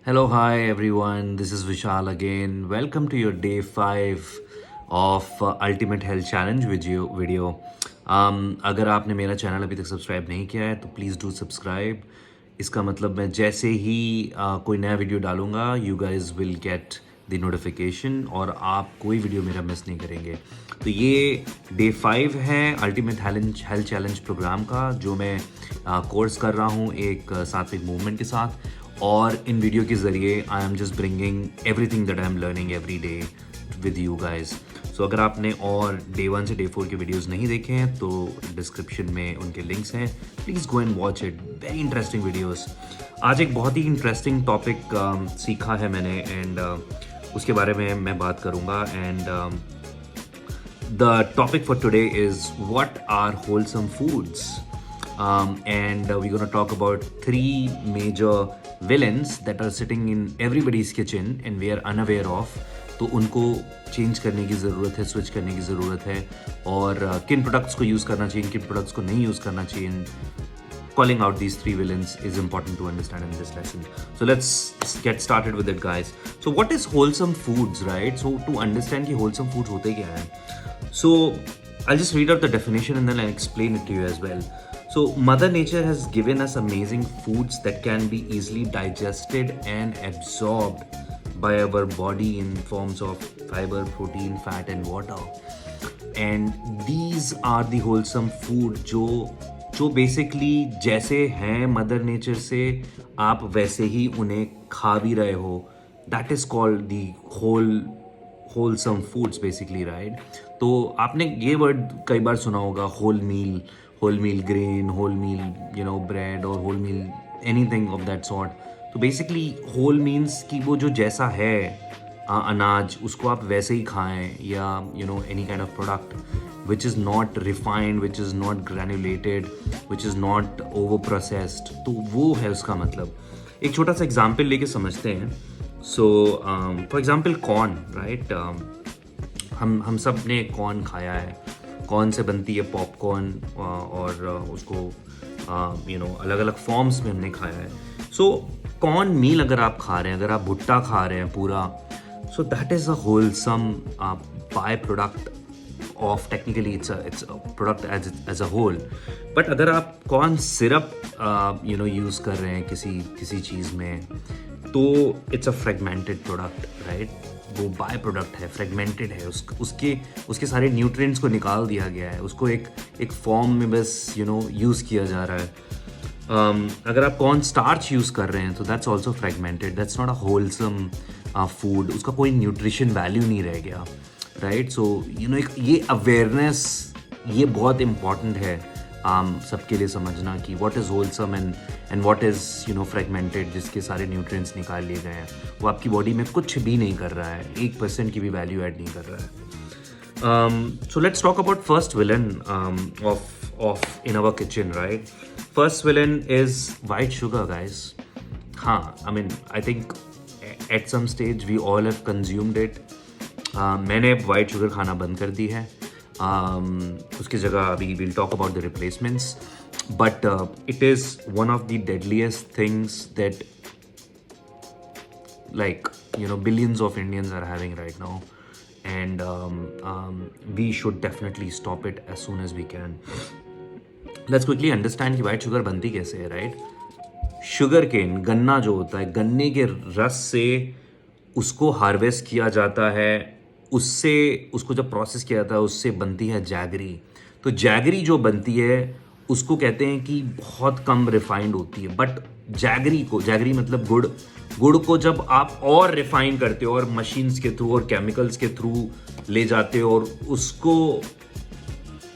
Hello, hi everyone. This is Vishal again. Welcome to your day 5 of Ultimate Health Challenge video. अगर आपने मेरा channel अभी तक subscribe नहीं किया है तो प्लीज़ डू सब्सक्राइब. इसका मतलब मैं जैसे ही कोई नया वीडियो डालूंगा you guys will get the notification और आप कोई वीडियो मेरा मिस नहीं करेंगे. तो ये डे 5 है अल्टीमेट हेल्थ चैलेंज प्रोग्राम का, जो मैं कोर्स कर रहा हूँ एक सात्विक मूवमेंट के साथ. और इन वीडियो के ज़रिए I am just bringing everything that I am learning every day with you guys. So अगर आपने और डे 1 से डे 4 के वीडियोस नहीं देखे हैं तो डिस्क्रिप्शन में उनके लिंक्स हैं. Please go and watch it. Very interesting videos. आज एक बहुत ही इंटरेस्टिंग टॉपिक सीखा है मैंने एंड उसके बारे में मैं बात करूँगा. And the topic for today is what are wholesome foods. And we're going to talk about 3 major villains that are sitting in everybody's kitchen and we are unaware of. तो उनको चेंज करने की ज़रूरत है, स्विच करने की ज़रूरत है और किन प्रोडक्ट्स को यूज़ करना चाहिए, किन प्रोडक्ट्स को नहीं यूज़ करना चाहिए. Calling out these 3 villains is important to understand in this lesson. So let's get started with it, guys. So what is wholesome foods, right? So to understand कि wholesome foods होते क्या हैं, so I'll just read out the definition and then I'll explain it to you as well. So Mother Nature has given us amazing foods that can be easily digested and absorbed by our body in forms of fiber, protein, fat and water. And these are the wholesome food जो basically जैसे हैं mother nature से आप वैसे ही उन्हें खा भी रहे हो. That is called the wholesome foods basically, right. तो आपने ये वर्ड कई बार सुना होगा, whole meal grain, whole meal bread और whole meal anything of that sort. तो बेसिकली होल मीन्स कि वो जो जैसा है अनाज उसको आप वैसे ही खाएं, या any kind of product which is not refined, which is not granulated, which is not over processed. तो वो है उसका मतलब. एक छोटा सा एग्जाम्पल लेके समझते हैं. So for example corn, right. हम सब ने कॉर्न खाया है. कॉर्न से बनती है पॉपकॉर्न और उसको अलग अलग फॉर्म्स में हमने खाया है. सो कॉर्न मील अगर आप खा रहे हैं, अगर आप भुट्टा खा रहे हैं पूरा, सो that is a wholesome by product of technically it's a product as a whole. but अगर आप कॉर्न सिरप यूज़ कर रहे हैं किसी चीज़ में, तो it's a fragmented product, right. वो बाय प्रोडक्ट है, फ्रेगमेंटेड है. उसके सारे न्यूट्रिएंट्स को निकाल दिया गया है, उसको एक फॉर्म में बस यूज़ किया जा रहा है. अगर आप कॉर्न स्टार्च यूज़ कर रहे हैं तो that's also fragmented. That's not a wholesome food. उसका कोई न्यूट्रिशन वैल्यू नहीं रह गया, राइट. सो ये अवेयरनेस ये बहुत इम्पॉर्टेंट है सबके लिए समझना कि what is wholesome and what is fragmented, जिसके सारे न्यूट्रिएंट्स निकाल लिए गए हैं. वो आपकी बॉडी में कुछ भी नहीं कर रहा है, 1% की भी वैल्यू ऐड नहीं कर रहा है. So let's talk about first villain of in our kitchen, right. First villain is white sugar, guys. हाँ, I mean I think at some stage we all have consumed it. मैंने white sugar खाना बंद कर दी है. उसकी जगह अभी will talk about the replacements. But it is one of the deadliest things that like billions of Indians are having right now, and we should definitely stop it as soon as we can. Let's quickly understand कि white sugar बनती कैसे है, right. Sugar cane, गन्ना जो होता है, गन्ने के रस से उसको हार्वेस्ट किया जाता है. उससे उसको जब प्रोसेस किया जाता है उससे बनती है जैगरी. तो जैगरी जो बनती है उसको कहते हैं कि बहुत कम रिफाइंड होती है. बट जैगरी मतलब गुड़ को जब आप और रिफाइन करते हो और मशीन्स के थ्रू और केमिकल्स के थ्रू ले जाते हो और उसको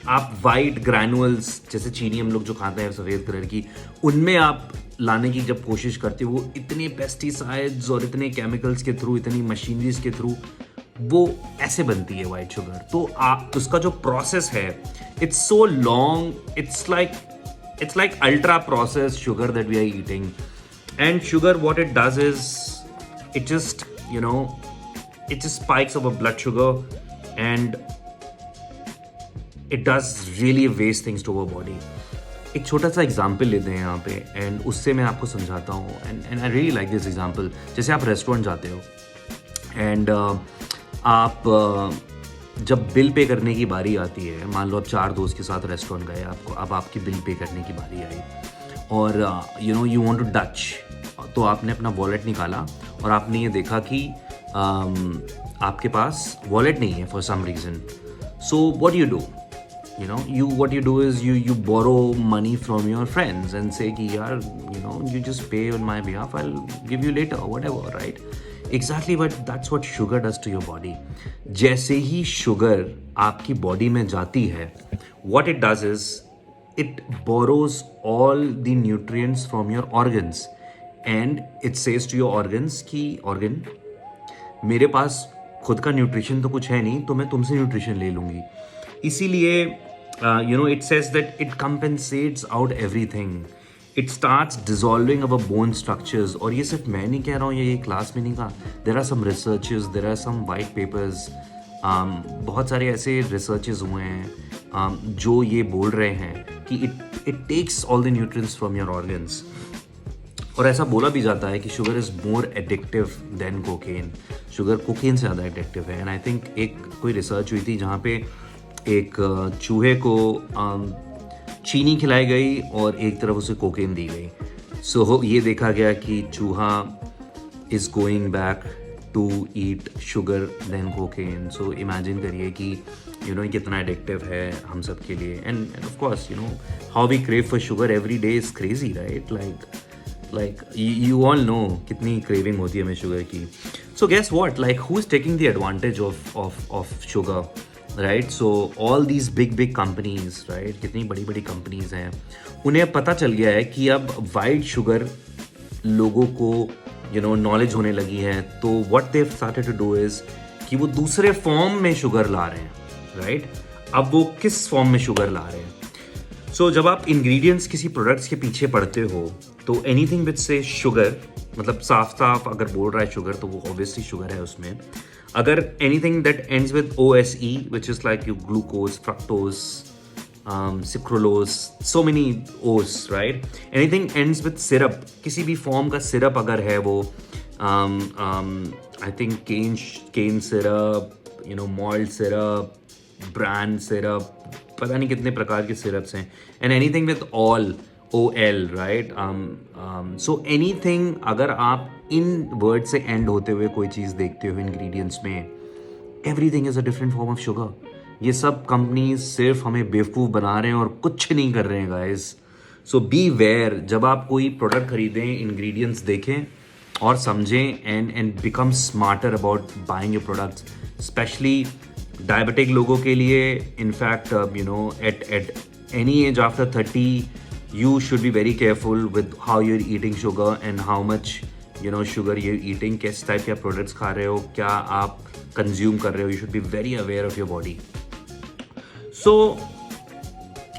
आप वाइट ग्रैनुअल्स, जैसे चीनी हम लोग जो खाते हैं सफ़ेद कलर की, उनमें आप लाने की जब कोशिश करते हो, वो इतने पेस्टिसाइड्स और इतने केमिकल्स के थ्रू, इतनी मशीनरीज के थ्रू वो ऐसे बनती है वाइट शुगर. तो उसका जो प्रोसेस है it's so long. It's like ultra process sugar that we are eating. And sugar what it does is it just spikes our blood sugar and it does really waste things to our body. एक छोटा सा example लेते हैं यहाँ पे and उससे मैं आपको समझाता हूँ and I really like this example. जैसे आप रेस्टोरेंट जाते हो एंड आप जब बिल पे करने की बारी आती है, मान लो आप 4 दोस्त के साथ रेस्टोरेंट गए, आपको अब आपकी बिल पे करने की बारी आई और यू वांट टू डच, तो आपने अपना वॉलेट निकाला और आपने ये देखा कि आपके पास वॉलेट नहीं है for some reason. So what you do, what you do is you borrow money from your friends and say कि यार you just pay on my behalf, I'll give you later, whatever, right? Exactly, but that's what sugar does to your body. जैसे ही sugar आपकी body में जाती है, what it does is it borrows all the nutrients from your organs and it says to your organs कि organ, मेरे पास खुद का nutrition तो कुछ है नहीं, तो मैं तुमसे न्यूट्रिशन ले लूँगी। इसीलिए it says that it compensates out everything. It starts dissolving our bone structures. और ये सिर्फ मैं नहीं कह रहा हूँ, ये क्लास में नहीं कहा। There are some researches, there are some white papers, बहुत सारे ऐसे रिसर्चेस हुए हैं जो ये बोल रहे हैं कि it takes all the nutrients from your organs. और ऐसा बोला भी जाता है कि sugar is more addictive than cocaine. Sugar cocaine से ज़्यादा एडिक्टिव है। एंड आई थिंक एक कोई रिसर्च हुई थी जहाँ पे एक चूहे को चीनी खिलाई गई और एक तरफ उसे कोकेन दी गई। सो ये देखा गया कि चूहा is going back to eat sugar than cocaine. सो इमेजिन करिए कि कितना एडिक्टिव है हम सब के लिए। And of course how we crave for sugar every day is crazy, right? like you all know कितनी craving होती है हमें शुगर की। So guess what, like who is taking the advantage of sugar, right? So all these big companies, right? कितनी बड़ी companies हैं, उन्हें पता चल गया है कि अब white sugar लोगों को knowledge होने लगी है, तो what they've started to do is कि वो दूसरे फॉर्म में शुगर ला रहे हैं, right? अब वो किस फॉर्म में शुगर ला रहे हैं? सो जब आप इंग्रेडिएंट्स किसी प्रोडक्ट्स के पीछे पढ़ते हो तो एनीथिंग विच से शुगर, मतलब साफ अगर बोल रहा है शुगर तो वो ऑब्वियसली शुगर है उसमें। अगर anything that ends with OSE which is like you glucose, fructose, sucralose, so many oses, right? Anything ends with syrup, किसी भी फॉर्म का सिरप अगर है वो I think cane syrup, malt syrup, brand syrup, पता नहीं कितने प्रकार के सिरप्स हैं। And anything with ol, OL, right? So anything, अगर आप इन वर्ड से एंड होते हुए कोई चीज़ देखते हो इंग्रेडिएंट्स में, everything is a different form of sugar. ये सब कंपनीज सिर्फ हमें बेवकूफ़ बना रहे हैं और कुछ नहीं कर रहे हैं गाइस। सो बी वेयर, जब आप कोई प्रोडक्ट खरीदें इंग्रेडिएंट्स देखें और समझें and become smarter about buying your products, specially diabetic लोगों के लिए। In fact at any as after 30 you should be very careful with how you're eating sugar and how much sugar you're eating, किस type के products खा रहे हो, क्या आप कंज्यूम कर रहे हो। You should be very aware of your body. So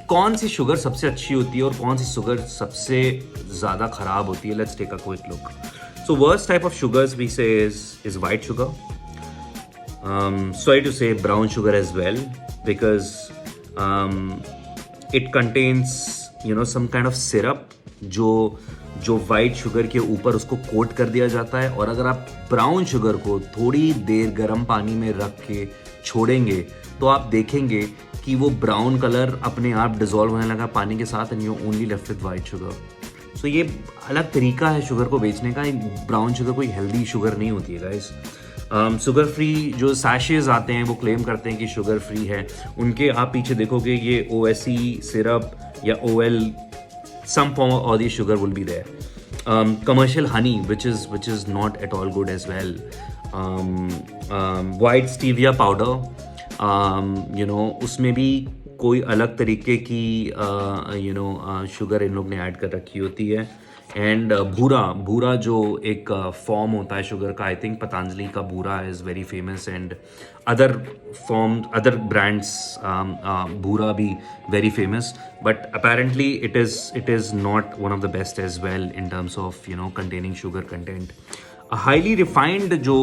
कौन सी शुगर सबसे अच्छी होती है और कौन सी शुगर सबसे ज़्यादा ख़राब होती है? Let's take a quick look. So worst type of sugars we say is white sugar. Sorry to say brown sugar as well, because it contains some kind of syrup जो वाइट शुगर के ऊपर उसको coat कर दिया जाता है। और अगर आप ब्राउन शुगर को थोड़ी देर गर्म पानी में रख के छोड़ेंगे तो आप देखेंगे कि वो ब्राउन कलर अपने आप डिजोल्व होने लगा पानी के साथ, and you only left with white sugar. So ये अलग तरीका है शुगर को बेचने का। ब्राउन शुगर कोई हेल्दी शुगर नहीं होती है गाइस। शुगर फ्री जो सैशेज आते हैं वो क्लेम करते हैं कि शुगर फ्री है, उनके आप पीछे देखोगे ये OSE सिरप या OL, some form or the sugar will be there. Commercial honey, which is not at all good as well. White stevia powder, उसमें भी कोई अलग तरीके की शुगर इन लोग ने ऐड कर रखी होती है। एंड भूरा जो एक फॉर्म होता है शुगर का, आई थिंक पतंजलि का भूरा is very famous, and other brands भूरा भी very famous, but apparently it is not one of the best as well in terms of containing sugar content. Highly refined जो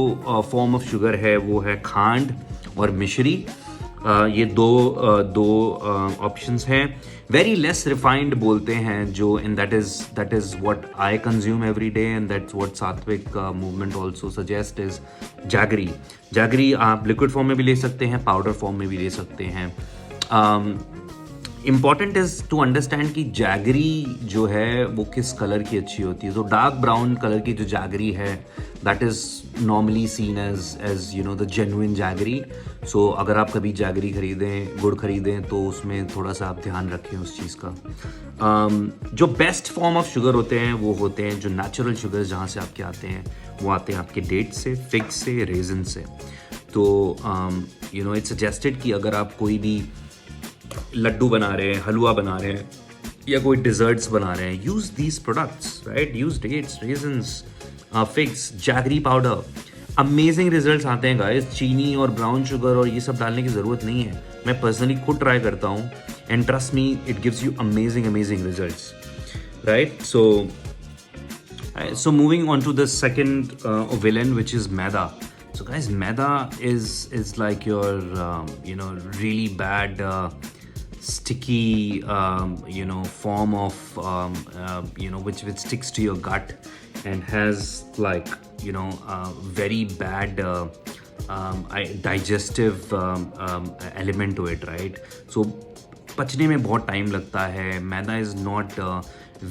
form of sugar है वो है खांड और मिश्री। ये दो ऑप्शंस हैं. वेरी लेस रिफाइंड बोलते हैं जो, and that is what I consume every day, and that's what Satvik movement also suggest is jaggery. Jaggery आप लिक्विड फॉर्म में भी ले सकते हैं, पाउडर फॉर्म में भी ले सकते हैं. इम्पॉर्टेंट इज़ टू अंडरस्टैंड कि जैगरी जो है वो किस कलर की अच्छी होती है. तो डार्क ब्राउन कलर की जो जैगरी है that is normally seen as you know the genuine jaggery. So अगर आप कभी जैगरी खरीदें, गुड़ खरीदें, तो उसमें थोड़ा सा आप ध्यान रखें उस चीज़ का. जो बेस्ट फॉर्म ऑफ शुगर होते हैं वो होते हैं जो नेचुरल शुगर जहाँ से आपके आते हैं, वो आते हैं आपके डेट से, फिग से, रेजन से. तो यू नो इट्स सजेस्टेड कि अगर आप कोई भी लड्डू बना रहे हैं, हलवा बना रहे हैं, या कोई डिजर्ट्स बना रहे हैं, use these products, right. Use dates, raisins, figs, jaggery powder. Amazing results आते हैं गाइस. चीनी और ब्राउन शुगर और ये सब डालने की ज़रूरत नहीं है. मैं पर्सनली खुद ट्राई करता हूँ, and trust me, it gives you amazing results, right. So moving on to the second villain, which is maida. So guys, maida is like your really bad sticky form of which sticks to your gut and has like very bad digestive element to it, right? So पचने में बहुत time लगता है. Maida is not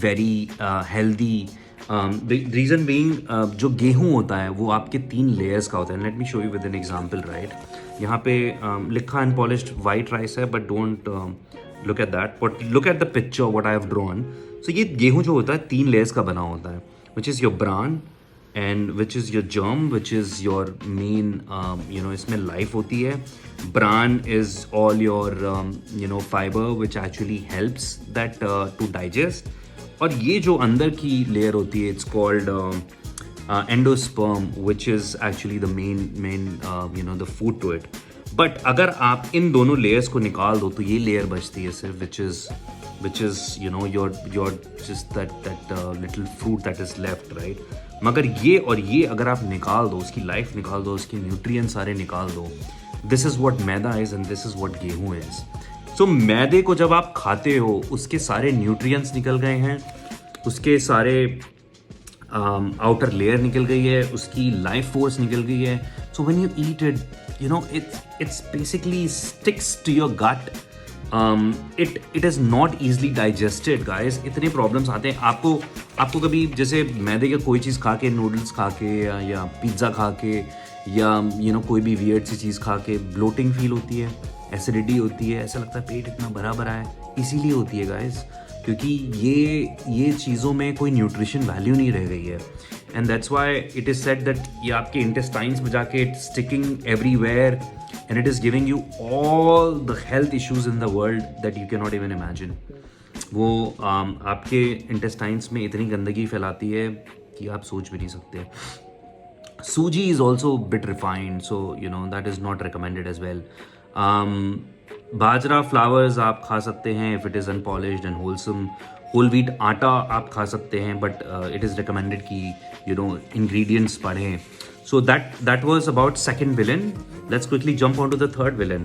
very healthy. Reason being जो गेहूँ होता है वो आपके 3 लेयर्स का होता है. Let me show you with an example, right. यहाँ पे लिखा अनपॉलिश्ड वाइट राइस है, but don't look at that, but look at the picture what I have drawn. So ये गेहूँ जो होता है 3 लेयर्स का बना होता है, which is your bran, and which is your germ, which is your main इसमें लाइफ होती है. Bran is all your fibre which actually helps that to digest. और ये जो अंदर की लेयर होती है, it's called endosperm, which is actually the main the food to it. But अगर आप इन दोनों लेयर्स को निकाल दो तो ये लेयर बचती है सिर्फ, which is your just that little fruit that is left, right. मगर ये और ये अगर आप निकाल दो, उसकी लाइफ निकाल दो, उसके न्यूट्रिएंट्स सारे निकाल दो, this is what maida is and this is what गेहूँ इज़. सो मैदे को जब आप खाते हो, उसके सारे न्यूट्रिएंट्स निकल गए हैं, उसके सारे आउटर लेयर निकल गई है, उसकी लाइफ फोर्स निकल गई है. So when you eat it, it's basically sticks to your gut. It is not easily digested, guys. इतने प्रॉब्लम्स आते हैं आपको कभी जैसे मैदे का कोई चीज़ खा के, नूडल्स खा के या पिज़्ज़ा खा के या कोई भी वियर्ड सी चीज़ खा के ब्लोटिंग फील होती है, एसिडिटी होती है, ऐसा लगता है पेट इतना भरा भरा है. इसीलिए होती है गाइस, क्योंकि ये चीज़ों में कोई न्यूट्रिशन वैल्यू नहीं रह गई है. And that's why it is said that ये आपके इंटेस्टाइन्स में जाके it's sticking everywhere and it is giving you all the health issues in the world that you cannot even imagine. वो आपके intestines में इतनी गंदगी फैलाती है कि आप सोच भी नहीं सकते. सूजी is also a bit refined, so that is not recommended as well. Bajra flowers आप खा सकते हैं if it is unpolished and wholesome. Whole wheat आटा आप खा सकते हैं, बट इट इज़ रिकमेंडेड कि इंग्रेडिएंट्स पढ़ें. So that was about second villain. Let's quickly jump on to the third villain.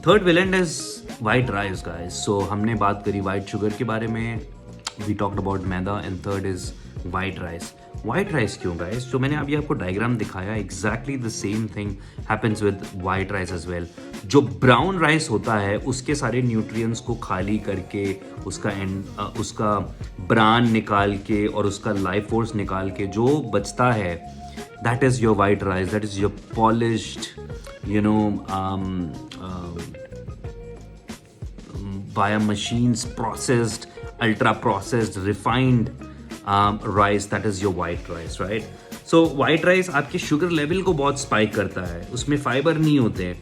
Third villain is white rice, guys. So हमने बात करी white sugar के बारे में, we talked about maida, and third is white rice. White rice क्यों guys? जो मैंने अभी आपको डायग्राम दिखाया, exactly the same thing happens with white rice as well. जो ब्राउन राइस होता है उसके सारे न्यूट्रिएंट्स को खाली करके, उसका ब्रान निकाल के और उसका लाइफ फोर्स निकाल के जो बचता है, that is your white rice. That is your polished, via machines processed, ultra processed, refined rice. That is your white rice, right? So white rice आपके शुगर लेवल को बहुत स्पाइक करता है. उसमें फाइबर नहीं होते हैं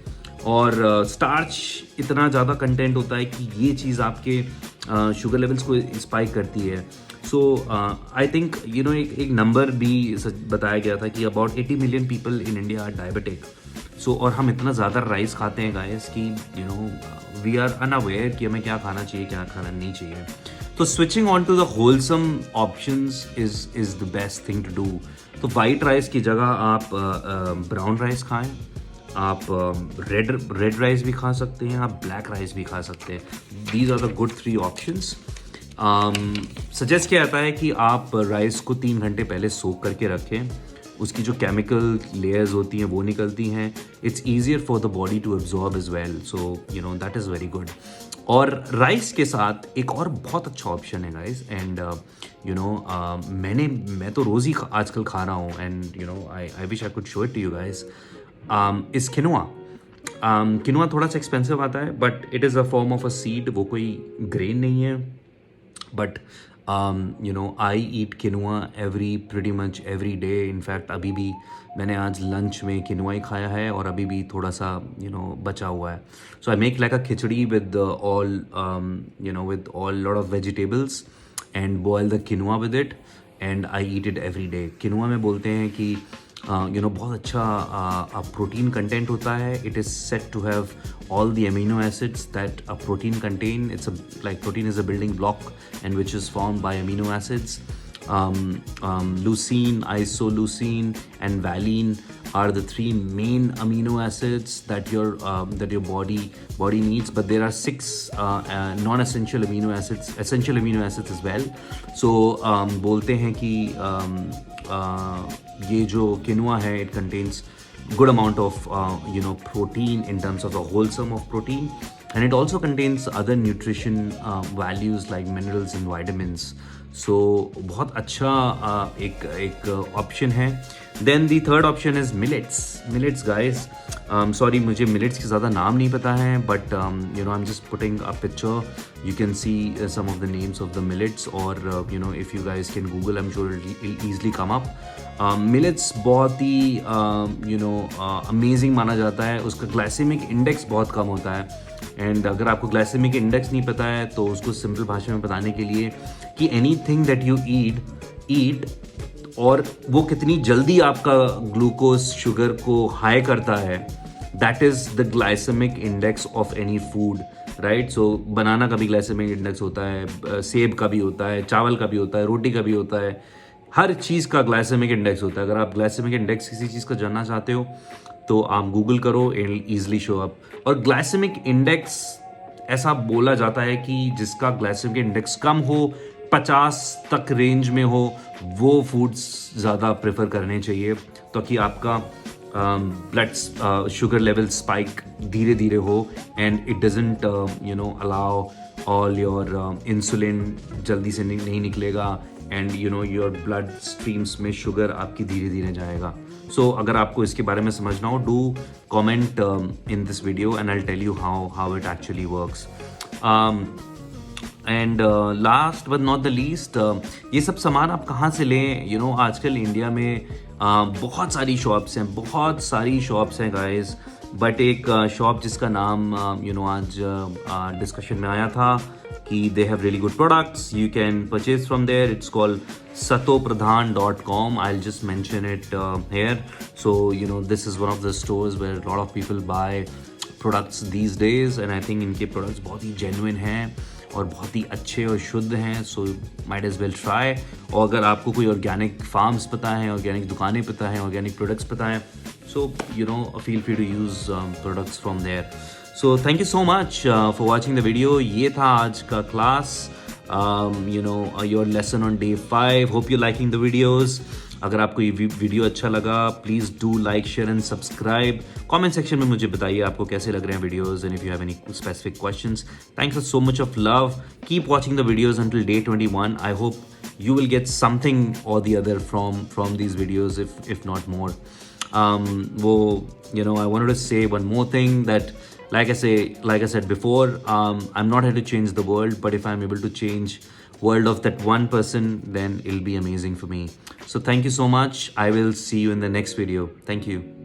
और स्टार्च इतना ज़्यादा कंटेंट होता है कि ये चीज़ आपके शुगर लेवल्स को स्पाइक करती है. सो आई थिंक एक नंबर भी बताया गया था कि about 80 million people in India are diabetic. So और हम इतना ज़्यादा राइस खाते हैं गाइस कि वी आर अनअवेयर कि हमें क्या खाना चाहिए, क्या खाना नहीं चाहिए. तो switching on to the wholesome options is the best thing to do. तो वाइट राइस की जगह आप ब्राउन राइस खाएं. आप रेड राइस भी खा सकते हैं, आप ब्लैक राइस भी खा सकते हैं. These are the good 3 options. Suggest किया जाता है कि आप राइस को 3 घंटे पहले सोक करके रखें. उसकी जो केमिकल लेयर्स होती हैं वो निकलती हैं. It's easier for the body to absorb as well. So that is very good. और राइस के साथ एक और बहुत अच्छा ऑप्शन है गाइस. एंड मैं तो रोज़ ही आजकल खा रहा हूँ. And I wish I could show it to you guys. इस किनोआ. किनोआ थोड़ा सा एक्सपेंसिव आता है, but it is a form of a seed. वो कोई ग्रेन नहीं है. But I eat quinoa pretty much every day. In fact, अभी भी मैंने आज लंच में किनोआ ही खाया है और अभी भी थोड़ा सा बचा हुआ है. So I make like a khichdi with with all lot of vegetables and boil the quinoa with it and I eat it every day. Quinoa में बोलते हैं कि बहुत अच्छा प्रोटीन कंटेंट होता है. It is set to have all the amino acids that a protein contain. Protein is a building block and which is formed by amino acids. Leucine, isoleucine, and valine are the 3 main amino acids that your body needs. But there are 6 non-essential amino acids, essential amino acids as well. So बोलते हैं कि ये जो quinoa है, it contains good amount of protein in terms of the wholesome of protein, and it also contains other nutrition values like minerals and vitamins. So बहुत अच्छा एक option है. Then the third option is millets guys. Sorry, मुझे millets के ज़्यादा नाम नहीं पता है, but I'm just putting a picture. You can see some of the names of the millets, or if you guys can Google, I'm sure it'll easily come up. Millets बहुत ही amazing माना जाता है. उसका ग्लाइसेमिक इंडेक्स बहुत कम होता है. And अगर आपको ग्लाइसेमिक इंडेक्स नहीं पता है तो उसको सिंपल भाषा में बताने के लिए कि एनीथिंग दैट यू ईट और वो कितनी जल्दी आपका ग्लूकोज शुगर को हाई करता है, that is the glycemic index of any food, right. So banana का भी ग्लाइसेमिक इंडेक्स होता है, सेब का भी होता है, चावल का भी होता है, रोटी का भी होता है. हर चीज़ का ग्लाइसेमिक इंडेक्स होता है. अगर आप ग्लाइसेमिक इंडेक्स किसी चीज़ का जानना चाहते हो तो आप गूगल करो, इट ईजिली शो अप. और ग्लाइसेमिक इंडेक्स ऐसा बोला जाता है कि जिसका ग्लाइसेमिक इंडेक्स कम हो, 50 तक रेंज में हो, वो फूड्स ज़्यादा प्रेफर करने चाहिए ताकि आपका ब्लड शुगर लेवल स्पाइक धीरे धीरे हो. And it doesn't allow all your insulin जल्दी से नहीं निकलेगा. एंड योर ब्लड स्ट्रीम्स में शुगर आपकी धीरे धीरे जाएगा. सो अगर आपको इसके बारे में समझना हो, do comment in this video and I will tell you how it actually works. And last but not the least, ये सब सामान आप कहाँ से लें? आजकल इंडिया में बहुत सारी शॉप्स हैं गाइस. बट एक शॉप जिसका नाम आज डिस्कशन में आया था कि they have really good products. You can purchase from there. It's called satopradhan.com. I'll just mention it here. So this is one of the stores where a lot of people buy products these days, and I think इनके products बहुत ही genuine हैं और बहुत ही अच्छे और शुद्ध हैं. So might as well try. और अगर आपको कोई organic farms पता है, organic दुकानें पता है, organic products पता है, so feel free to use products from there. So thank you so much for watching the video. ये था आज का class, your lesson on day 5. Hope you're liking the videos. अगर आपको ये वीडियो अच्छा लगा, please do like, share and subscribe. Comment section में मुझे बताइए आपको कैसे लग रहे हैं videos, and if you have any specific questions. Thanks for so much of love. Keep watching the videos until day 21. I hope you will get something or the other from these videos, if not more. I wanted to say one more thing, that like I said before, I'm not here to change the world, but if I'm able to change world of that one person, then it'll be amazing for me. So thank you so much. I will see you in the next video. Thank you.